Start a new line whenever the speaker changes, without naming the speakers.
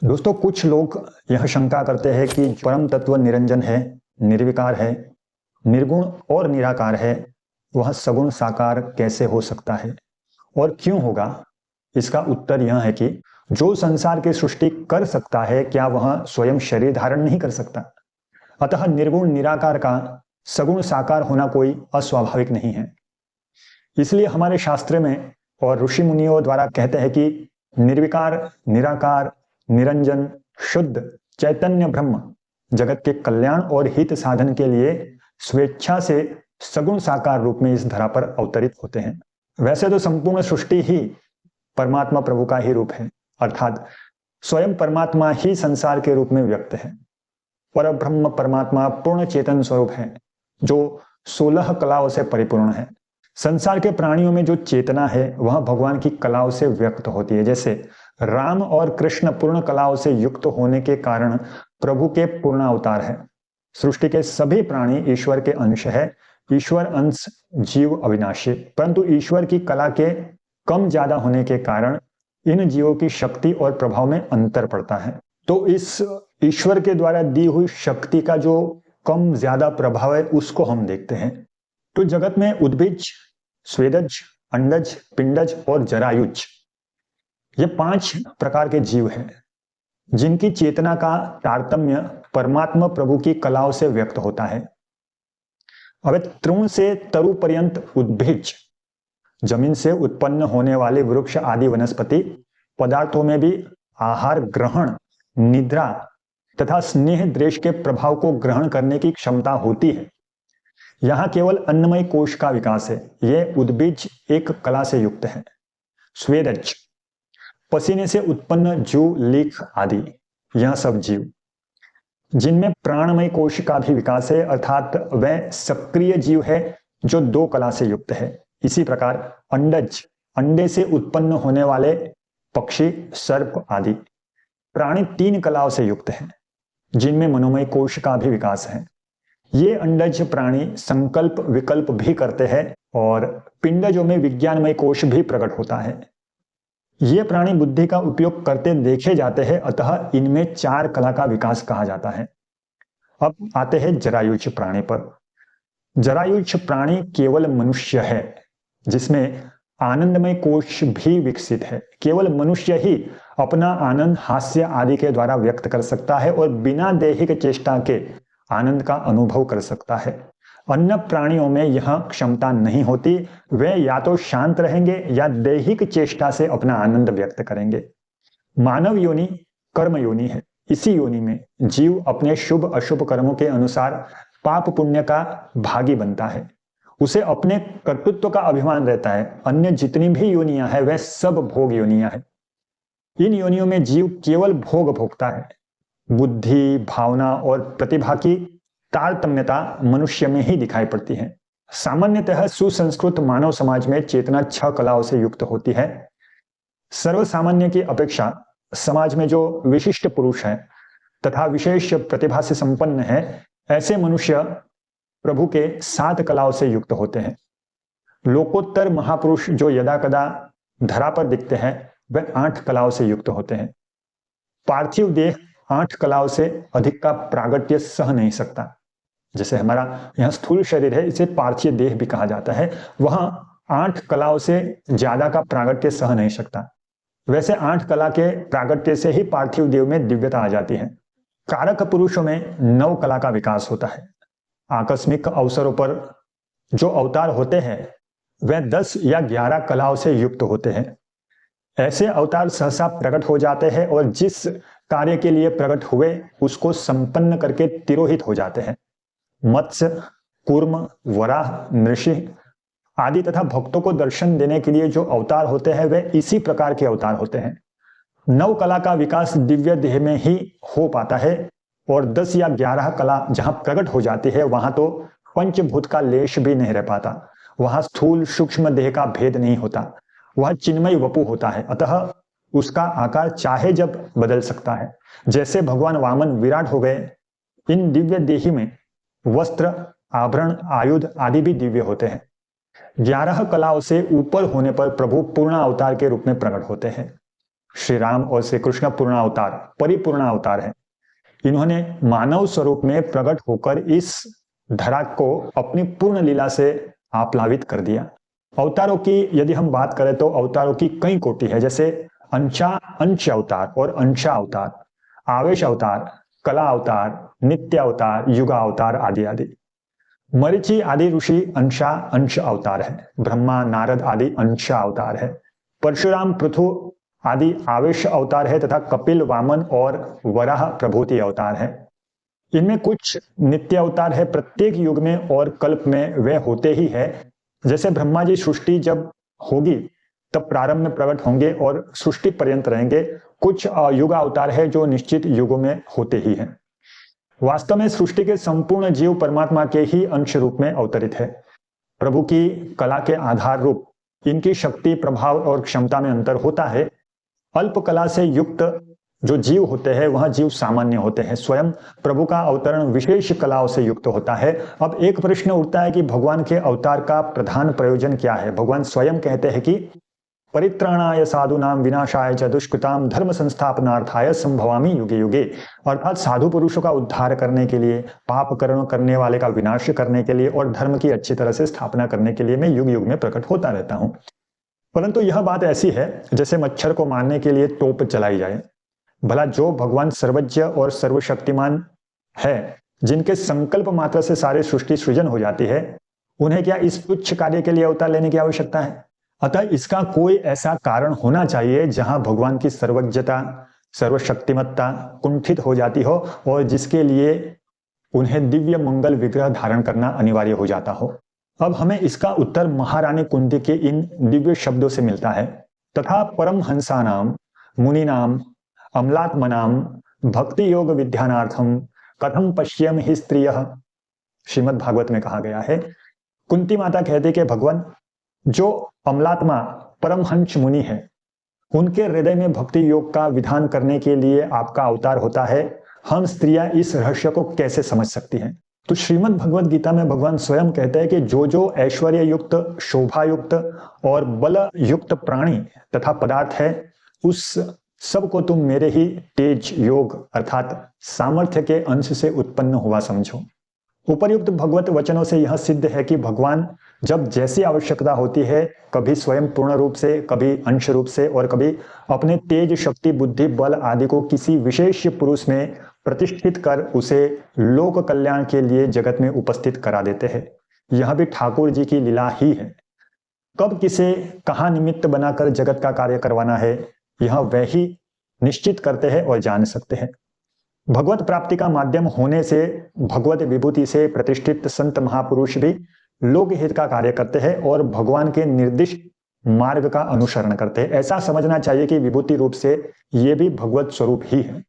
दोस्तों, कुछ लोग यह शंका करते हैं कि परम तत्व निरंजन है, निर्विकार है, निर्गुण और निराकार है, वह सगुण साकार कैसे हो सकता है और क्यों होगा। इसका उत्तर यह है कि जो संसार की सृष्टि कर सकता है, क्या वह स्वयं शरीर धारण नहीं कर सकता। अतः निर्गुण निराकार का सगुण साकार होना कोई अस्वाभाविक नहीं है। इसलिए हमारे शास्त्र में और ऋषि मुनियों द्वारा कहते हैं कि निर्विकार, निराकार, निरंजन, शुद्ध चैतन्य ब्रह्म जगत के कल्याण और हित साधन के लिए स्वेच्छा से सगुण साकार रूप में इस धरा पर अवतरित होते हैं। वैसे तो संपूर्ण सृष्टि ही परमात्मा प्रभु का ही रूप है, अर्थात स्वयं परमात्मा ही संसार के रूप में व्यक्त है। पर ब्रह्म परमात्मा पूर्ण चेतन स्वरूप है जो 16 कलाओं से परिपूर्ण है। संसार के प्राणियों में जो चेतना है वह भगवान की कलाओं से व्यक्त होती है। जैसे राम और कृष्ण पूर्ण कलाओं से युक्त होने के कारण प्रभु के पूर्ण अवतार है। सृष्टि के सभी प्राणी ईश्वर के अंश है। ईश्वर अंश जीव अविनाशी, परंतु ईश्वर की कला के कम ज्यादा होने के कारण इन जीवों की शक्ति और प्रभाव में अंतर पड़ता है। तो इस ईश्वर के द्वारा दी हुई शक्ति का जो कम ज्यादा प्रभाव है उसको हम देखते हैं। तो जगत में उद्भिज, स्वेदज, अंडज, पिंडज और जरायुज, ये 5 प्रकार के जीव हैं जिनकी चेतना का तारतम्य परमात्मा प्रभु की कलाओं से व्यक्त होता है। अब तृण से तरु पर्यंत उद्भिज, जमीन से उत्पन्न होने वाले वृक्ष आदि वनस्पति पदार्थों में भी आहार ग्रहण, निद्रा तथा स्नेह द्वेष के प्रभाव को ग्रहण करने की क्षमता होती है। यहां केवल अन्नमय कोश का विकास है। यह उद्भिज एक कला से युक्त है। स्वेदज, पसीने से उत्पन्न जू, लीख आदि, यह सब जीव जिनमें प्राणमय कोश का भी विकास है, अर्थात वह सक्रिय जीव है जो 2 कला से युक्त है। इसी प्रकार अंडज, अंडे से उत्पन्न होने वाले पक्षी, सर्प आदि प्राणी 3 कलाओं से युक्त हैं जिनमें मनोमय कोश का भी विकास है। ये अंडज प्राणी संकल्प विकल्प भी करते हैं और पिंडजों में विज्ञानमय कोश भी प्रकट होता है। ये प्राणी बुद्धि का उपयोग करते देखे जाते हैं, अतः इनमें 4 कला का विकास कहा जाता है। अब आते हैं जरायुज प्राणी पर। जरायुज प्राणी केवल मनुष्य है जिसमें आनंदमय कोश भी विकसित है। केवल मनुष्य ही अपना आनंद हास्य आदि के द्वारा व्यक्त कर सकता है और बिना दैहिक चेष्टा के आनंद का अनुभव कर सकता है। अन्य प्राणियों में यह क्षमता नहीं होती। वे या तो शांत रहेंगे या दैहिक चेष्टा से अपना आनंद व्यक्त करेंगे। मानव योनि कर्म योनि है। इसी योनि में जीव अपने शुभ अशुभ कर्मों के अनुसार पाप पुण्य का भागी बनता है। उसे अपने कर्तृत्व का अभिमान रहता है। अन्य जितनी भी योनियां हैं वह सब भोग योनियां हैं। इन योनियों में जीव केवल भोग भोगता है। बुद्धि, भावना और प्रतिभा की तारतम्यता मनुष्य में ही दिखाई पड़ती है। सामान्यतः सुसंस्कृत मानव समाज में चेतना 6 कलाओं से युक्त होती है। सर्वसामान्य की अपेक्षा समाज में जो विशिष्ट पुरुष है तथा विशेष प्रतिभा से संपन्न है, ऐसे मनुष्य प्रभु के 7 कलाओं से युक्त होते हैं। लोकोत्तर महापुरुष जो यदा कदा धरा पर दिखते हैं वह 8 कलाओं से युक्त होते हैं। पार्थिव देह 8 कलाओं से अधिक का प्रागट्य सह नहीं सकता। जैसे हमारा यह स्थूल शरीर है, इसे पार्थिव देह भी कहा जाता है। वह 8 कलाओं से ज्यादा का प्रागट्य सह नहीं सकता। वैसे 8 कला के प्रागट्य से ही पार्थिव देव में दिव्यता आ जाती है। कारक पुरुषों में 9 कला का विकास होता है। आकस्मिक अवसरों पर जो अवतार होते हैं वह 10 या 11 कलाओं से युक्त होते हैं। ऐसे अवतार सहसा प्रकट हो जाते हैं और जिस कार्य के लिए प्रकट हुए उसको संपन्न करके तिरोहित हो जाते हैं। मत्स्य, कूर्म, वराह, नृसिंह आदि तथा भक्तों को दर्शन देने के लिए जो अवतार होते हैं वे इसी प्रकार के अवतार होते हैं। 9 कला का विकास दिव्य देह में ही हो पाता है और 10 या 11 कला जहां प्रकट हो जाती है वहां तो पंचभूत का लेश भी नहीं रह पाता। वहां स्थूल सूक्ष्म देह का भेद नहीं होता। वह चिन्मय वपु होता है, अतः उसका आकार चाहे जब बदल सकता है। जैसे भगवान वामन विराट हो गए। इन दिव्य देही में वस्त्र, आभरण, आयुध आदि भी दिव्य होते हैं। 11 कलाओं से ऊपर होने पर प्रभु पूर्ण अवतार के रूप में प्रकट होते हैं। श्री राम और श्री कृष्ण पूर्ण अवतार, परिपूर्ण अवतार है। इन्होंने मानव स्वरूप में प्रकट होकर इस धरा को अपनी पूर्ण लीला से आप्लावित कर दिया। अवतारों की यदि हम बात करें तो अवतारों की कई कोटि है, जैसे अंश अवतार और अंशा अवतार, आवेश अवतार, कला अवतार, नित्य अवतार, युगा अवतार आदि आदि। मरीचि आदि ऋषि अंश अवतार है। ब्रह्मा नारद आदि अंशा अवतार है। परशुराम पृथु आदि आवेश अवतार है तथा कपिल वामन और वराह प्रभूति अवतार है। इनमें कुछ नित्य अवतार है, प्रत्येक युग में और कल्प में वे होते ही है। जैसे ब्रह्मा जी सृष्टि जब होगी तब प्रारंभ में प्रकट होंगे और सृष्टि पर्यंत रहेंगे। कुछ युग अवतार है जो निश्चित युगों में होते ही हैं। वास्तव में सृष्टि के संपूर्ण जीव परमात्मा के ही अंश रूप में अवतरित है। प्रभु की कला के आधार रूप इनकी शक्ति, प्रभाव और क्षमता में अंतर होता है। अल्प कला से युक्त जो जीव होते हैं वह जीव सामान्य होते हैं। स्वयं प्रभु का अवतरण विशेष कलाओं से युक्त होता है। अब एक प्रश्न उठता है कि भगवान के अवतार का प्रधान प्रयोजन क्या है। भगवान स्वयं कहते हैं कि परित्राणाय साधूनां विनाशाय च दुष्कृतां धर्म संस्थापनार्थाय संभवामि युगे युगे, अर्थात साधु पुरुषों का उद्धार करने के लिए, पाप कर्म करने वाले का विनाश करने के लिए और धर्म की अच्छी तरह से स्थापना करने के लिए मैं युग युग में प्रकट होता रहता हूं। परंतु यह बात ऐसी है जैसे मच्छर को मारने के लिए तोप चलाई जाए। भला जो भगवान सर्वज्ञ और सर्वशक्तिमान है, जिनके संकल्प मात्र से सारे सृष्टि सृजन हो जाती है, उन्हें क्या इस तुच्छ कार्य के लिए अवतार लेने की आवश्यकता है? अतः इसका कोई ऐसा कारण होना चाहिए जहां भगवान की सर्वज्ञता, सर्वशक्तिमत्ता कुंठित हो जाती हो और जिसके लिए उन्हें दिव्य मंगल विग्रह धारण करना अनिवार्य हो जाता हो। अब हमें इसका उत्तर महारानी कुंती के इन दिव्य शब्दों से मिलता है। तथा परम हंसानाम मुनीनाम अमलात्मनाम भक्ति योग विद्यानार्थम कथम पश्यम ही स्त्रियः, श्रीमद् भागवत में कहा गया है। कुंती माता कहती कि भगवान जो अमलात्मा परमहंस मुनि है, उनके हृदय में भक्ति योग का विधान करने के लिए आपका अवतार होता है। हम स्त्रियां इस रहस्य को कैसे समझ सकती हैं? तो श्रीमद् भगवद गीता में भगवान स्वयं कहते हैं कि जो जो ऐश्वर्य युक्त, शोभा युक्त और बल युक्त प्राणी तथा पदार्थ है, उस सब को तुम मेरे ही तेज योग अर्थात सामर्थ्य के अंश से उत्पन्न हुआ समझो। उपर्युक्त भगवत वचनों से यह सिद्ध है कि भगवान जब जैसी आवश्यकता होती है, कभी स्वयं पूर्ण रूप से, कभी अंश रूप से और कभी अपने तेज, शक्ति, बुद्धि, बल आदि को किसी विशेष पुरुष में प्रतिष्ठित कर उसे लोक कल्याण के लिए जगत में उपस्थित करा देते हैं। यह भी ठाकुर जी की लीला ही है। कब किसे कहाँ निमित्त बनाकर जगत का कार्य करवाना है, यह वह ही निश्चित करते हैं और जान सकते हैं। भगवत प्राप्ति का माध्यम होने से भगवत विभूति से प्रतिष्ठित संत महापुरुष भी लोक हित का कार्य करते हैं और भगवान के निर्दिष्ट मार्ग का अनुसरण करते हैं। ऐसा समझना चाहिए कि विभूति रूप से ये भी भगवत स्वरूप ही है।